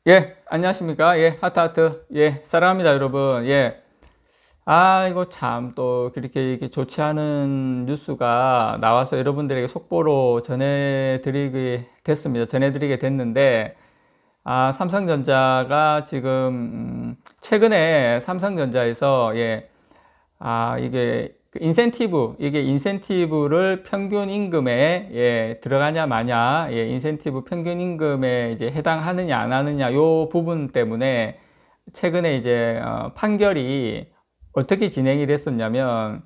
예, 안녕하십니까. 예, 하트하트. 예, 사랑합니다, 여러분. 예. 이거 참 또 그렇게 이렇게 좋지 않은 뉴스가 나와서 여러분들에게 속보로 전해드리게 됐습니다. 전해드리게 됐는데, 삼성전자가 지금, 최근에 삼성전자에서, 예, 이게 그 이게 인센티브를 평균 임금에 예, 들어가냐 마냐, 예, 인센티브 평균 임금에 이제 해당하느냐 안 하느냐 요 부분 때문에 최근에 이제 판결이 어떻게 진행이 됐었냐면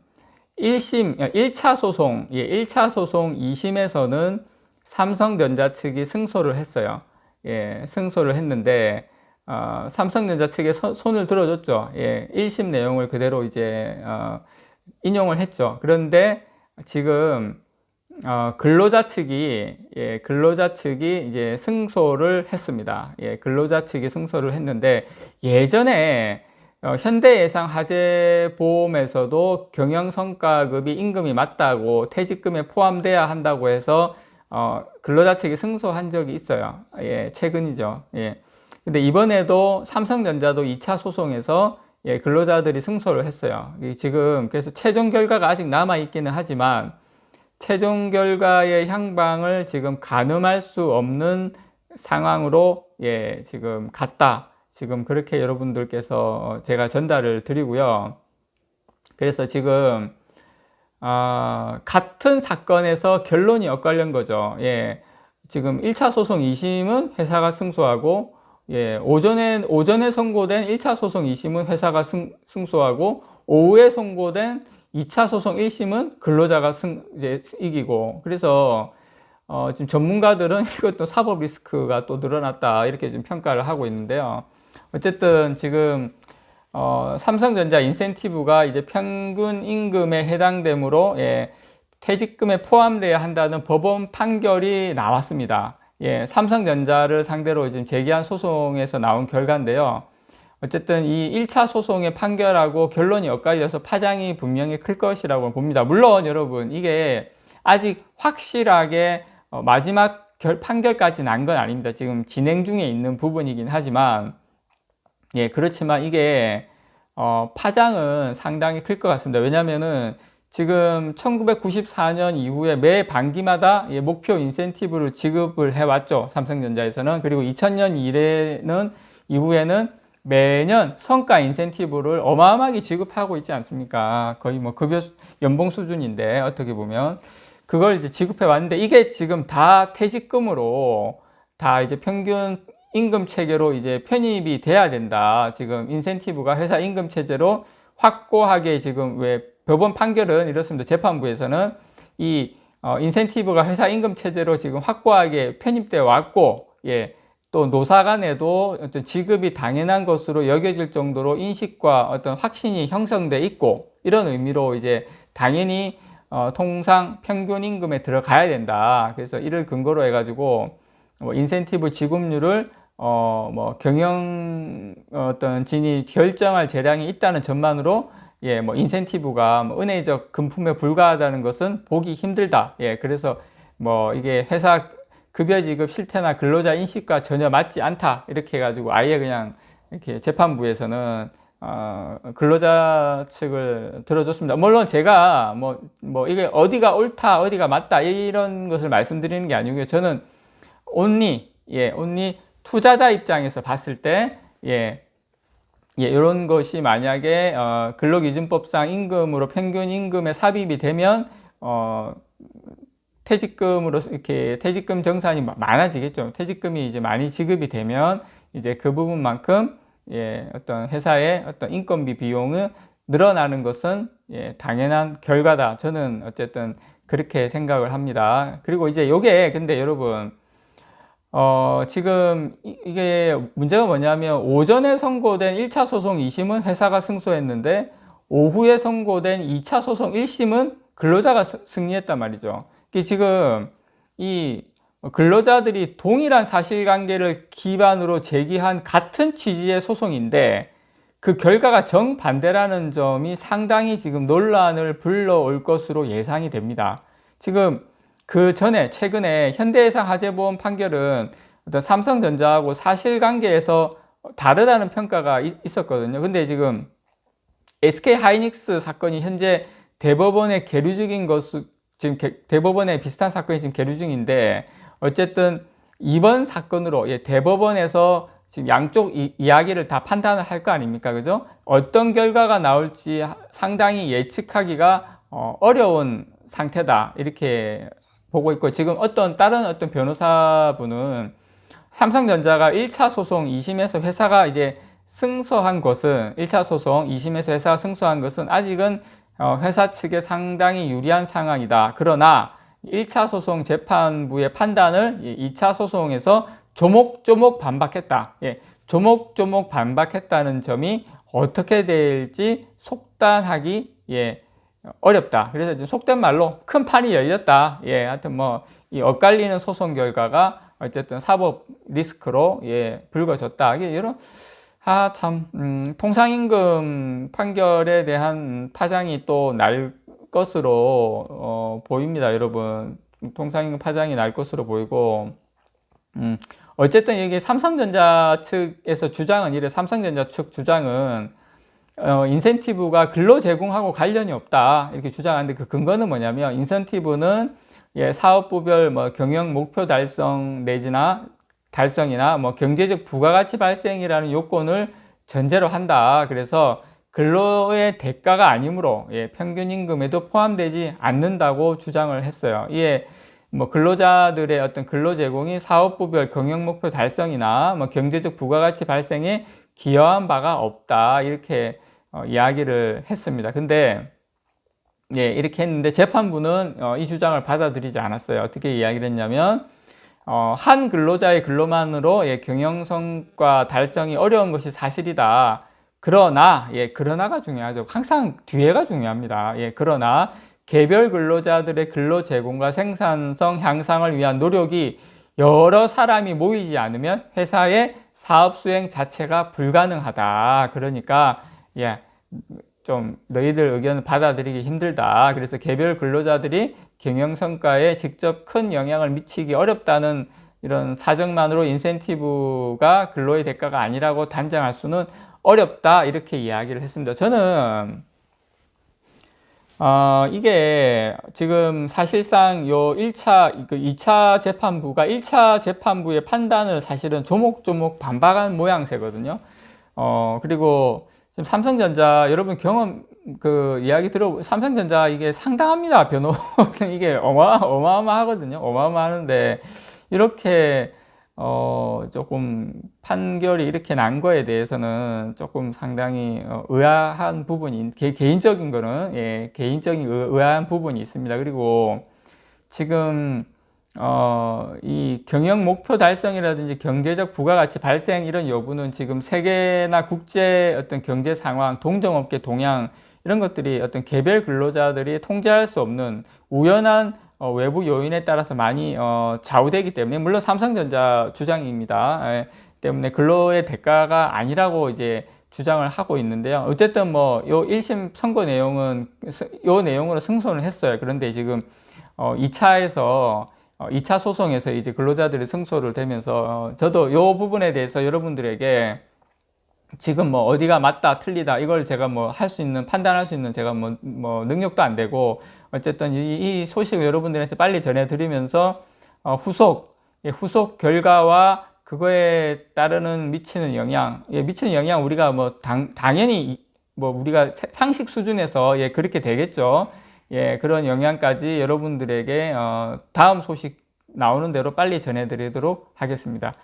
1차 소송, 예, 1차 소송 2심에서는 삼성전자 측이 승소를 했어요. 예, 승소를 했는데 삼성전자 측에 손을 들어줬죠. 예, 1심 내용을 그대로 이제 인용을 했죠. 그런데 지금 근로자 측이 근로자 측이 이제 승소를 했습니다. 예, 근로자 측이 승소를 했는데 예전에 현대해상화재보험에서도 경영성과급이 임금이 맞다고 퇴직금에 포함돼야 한다고 해서 근로자 측이 승소한 적이 있어요. 예, 최근이죠. 예. 근데 이번에도 삼성전자도 2차 소송에서 예, 근로자들이 승소를 했어요. 지금 그래서 최종 결과가 아직 남아 있기는 하지만 최종 결과의 향방을 지금 가늠할 수 없는 상황으로 예, 지금 갔다. 지금 그렇게 여러분들께서 제가 전달을 드리고요. 그래서 지금 같은 사건에서 결론이 엇갈린 거죠. 예, 지금 1차 소송 2심은 회사가 승소하고 예, 오전에 선고된 1차 소송 2심은 회사가 승소하고 오후에 선고된 2차 소송 1심은 근로자가 이제 이기고 그래서 지금 전문가들은 이것도 사법 리스크가 또 늘어났다 이렇게 좀 평가를 하고 있는데요. 어쨌든 지금 삼성전자 인센티브가 이제 평균 임금에 해당되므로 예, 퇴직금에 포함돼야 한다는 법원 판결이 나왔습니다. 예, 삼성전자를 상대로 지금 제기한 소송에서 나온 결과인데요. 어쨌든 이 1차 소송의 판결하고 결론이 엇갈려서 파장이 분명히 클 것이라고 봅니다. 물론 여러분 이게 아직 확실하게 마지막 판결까지 난 건 아닙니다. 지금 진행 중에 있는 부분이긴 하지만 예, 그렇지만 이게 파장은 상당히 클 것 같습니다. 왜냐면은 지금 1994년 이후에 매 반기마다 목표 인센티브를 지급을 해왔죠. 삼성전자에서는. 그리고 2000년 이후에는 매년 성과 인센티브를 어마어마하게 지급하고 있지 않습니까? 거의 뭐 급여 연봉 수준인데 어떻게 보면 그걸 이제 지급해 왔는데 이게 지금 다 퇴직금으로 다 이제 평균 임금 체계로 이제 편입이 돼야 된다. 지금 인센티브가 회사 임금 체제로 확고하게 지금 왜 법원 판결은 이렇습니다. 재판부에서는 이 인센티브가 회사 임금 체제로 지금 확고하게 편입되어 왔고, 예, 또 노사 간에도 어떤 지급이 당연한 것으로 여겨질 정도로 인식과 어떤 확신이 형성돼 있고, 이런 의미로 이제 당연히 통상 평균 임금에 들어가야 된다. 그래서 이를 근거로 해가지고 인센티브 지급률을 뭐 경영 어떤 진이 결정할 재량이 있다는 전만으로 예, 뭐 인센티브가 뭐 은혜적 금품에 불과하다는 것은 보기 힘들다. 예, 그래서 뭐 이게 회사 급여 지급 실태나 근로자 인식과 전혀 맞지 않다. 이렇게 해가지고 아예 그냥 이렇게 재판부에서는 근로자 측을 들어줬습니다. 물론 제가 뭐 이게 어디가 옳다, 어디가 맞다 이런 것을 말씀드리는 게 아니고요. 저는 온리 투자자 입장에서 봤을 때 이런 것이 만약에 근로기준법상 임금으로 평균 임금에 삽입이 되면 퇴직금으로 이렇게 퇴직금 정산이 많아지겠죠. 퇴직금이 이제 많이 지급이 되면 이제 그 부분만큼 어떤 회사의 어떤 인건비 비용은 늘어나는 것은 당연한 결과다. 저는 어쨌든 그렇게 생각을 합니다. 그리고 이제 요게 근데 여러분 지금 이게 문제가 뭐냐면 오전에 선고된 1차 소송 2심은 회사가 승소했는데 오후에 선고된 2차 소송 1심은 근로자가 승리했단 말이죠. 지금 이 근로자들이 동일한 사실관계를 기반으로 제기한 같은 취지의 소송인데 그 결과가 정반대라는 점이 상당히 지금 논란을 불러올 것으로 예상이 됩니다. 지금 그 전에 최근에 현대해상화재보험 판결은 어떤 삼성전자하고 사실관계에서 다르다는 평가가 있었거든요. 근데 지금 SK 하이닉스 사건이 현재 대법원에 계류 중인 것은, 지금 대법원에 비슷한 사건이 지금 계류 중인데, 어쨌든 이번 사건으로 대법원에서 지금 양쪽 이야기를 다 판단을 할 거 아닙니까? 그죠? 어떤 결과가 나올지 상당히 예측하기가 어려운 상태다, 이렇게 보고 있고, 지금 다른 어떤 변호사분은 삼성전자가 1차 소송 2심에서 회사가 이제 승소한 것은, 1차 소송 2심에서 회사가 승소한 것은 아직은 회사 측에 상당히 유리한 상황이다. 그러나 1차 소송 재판부의 판단을 2차 소송에서 조목조목 반박했다. 조목조목 반박했다는 점이 어떻게 될지 속단하기 어렵다. 그래서 속된 말로 큰 판이 열렸다. 하여튼 뭐 이 엇갈리는 소송 결과가 어쨌든 사법 리스크로 불거졌다. 이런 통상임금 판결에 대한 파장이 또 날 것으로 보입니다, 여러분. 통상임금 파장이 날 것으로 보이고, 어쨌든 이게 삼성전자 측에서 주장은 이래. 삼성전자 측 주장은 인센티브가 근로 제공하고 관련이 없다, 이렇게 주장하는데, 그 근거는 뭐냐면, 인센티브는 사업부별 뭐 경영 목표 달성이나 뭐 경제적 부가가치 발생이라는 요건을 전제로 한다. 그래서 근로의 대가가 아니므로 평균 임금에도 포함되지 않는다고 주장을 했어요. 이에 뭐 근로자들의 어떤 근로 제공이 사업부별 경영 목표 달성이나 뭐 경제적 부가가치 발생에 기여한 바가 없다, 이렇게 이야기를 했습니다. 근데 이렇게 했는데 재판부는 이 주장을 받아들이지 않았어요. 어떻게 이야기를 했냐면, 한 근로자의 근로만으로 경영 성과 달성이 어려운 것이 사실이다. 그러나, 그러나가 중요하죠. 항상 뒤에가 중요합니다. 그러나 개별 근로자들의 근로 제공과 생산성 향상을 위한 노력이 여러 사람이 모이지 않으면 회사의 사업 수행 자체가 불가능하다. 그러니까 좀 너희들 의견을 받아들이기 힘들다. 그래서 개별 근로자들이 경영 성과에 직접 큰 영향을 미치기 어렵다는 이런 사정만으로 인센티브가 근로의 대가가 아니라고 단정할 수는 어렵다, 이렇게 이야기를 했습니다. 저는 이게 지금 사실상 요 2차 재판부가 1차 재판부의 판단을 사실은 조목조목 반박한 모양새거든요. 그리고 지금 삼성전자, 여러분 이야기 삼성전자 이게 상당합니다. 이게 어마어마하거든요. 어마어마하는데, 이렇게, 조금 판결이 이렇게 난 거에 대해서는 조금 상당히 의아한 부분이, 개인적인 거는, 개인적인 의아한 부분이 있습니다. 그리고 지금, 이 경영 목표 달성이라든지 경제적 부가가치 발생, 이런 여부는 지금 세계나 국제 어떤 경제 상황, 동종업계 동향, 이런 것들이 어떤 개별 근로자들이 통제할 수 없는 우연한 외부 요인에 따라서 많이 좌우되기 때문에, 물론 삼성전자 주장입니다. 때문에 근로의 대가가 아니라고 이제 주장을 하고 있는데요. 어쨌든 뭐 요 1심 선고 내용은 요 내용으로 승소를 했어요. 그런데 지금 2차 소송에서 이제 근로자들이 승소를 되면서, 저도 이 부분에 대해서 여러분들에게 지금 뭐 어디가 맞다 틀리다 이걸 제가 뭐 판단할 수 있는 제가 뭐 능력도 안 되고, 어쨌든 이 소식을 여러분들한테 빨리 전해드리면서 후속 결과와 그거에 따르는 미치는 영향, 우리가 뭐 당연히 뭐 우리가 상식 수준에서 그렇게 되겠죠. 그런 영향까지 여러분들에게 다음 소식 나오는 대로 빨리 전해드리도록 하겠습니다.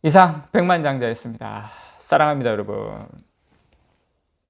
이상 백만장자였습니다. 사랑합니다, 여러분.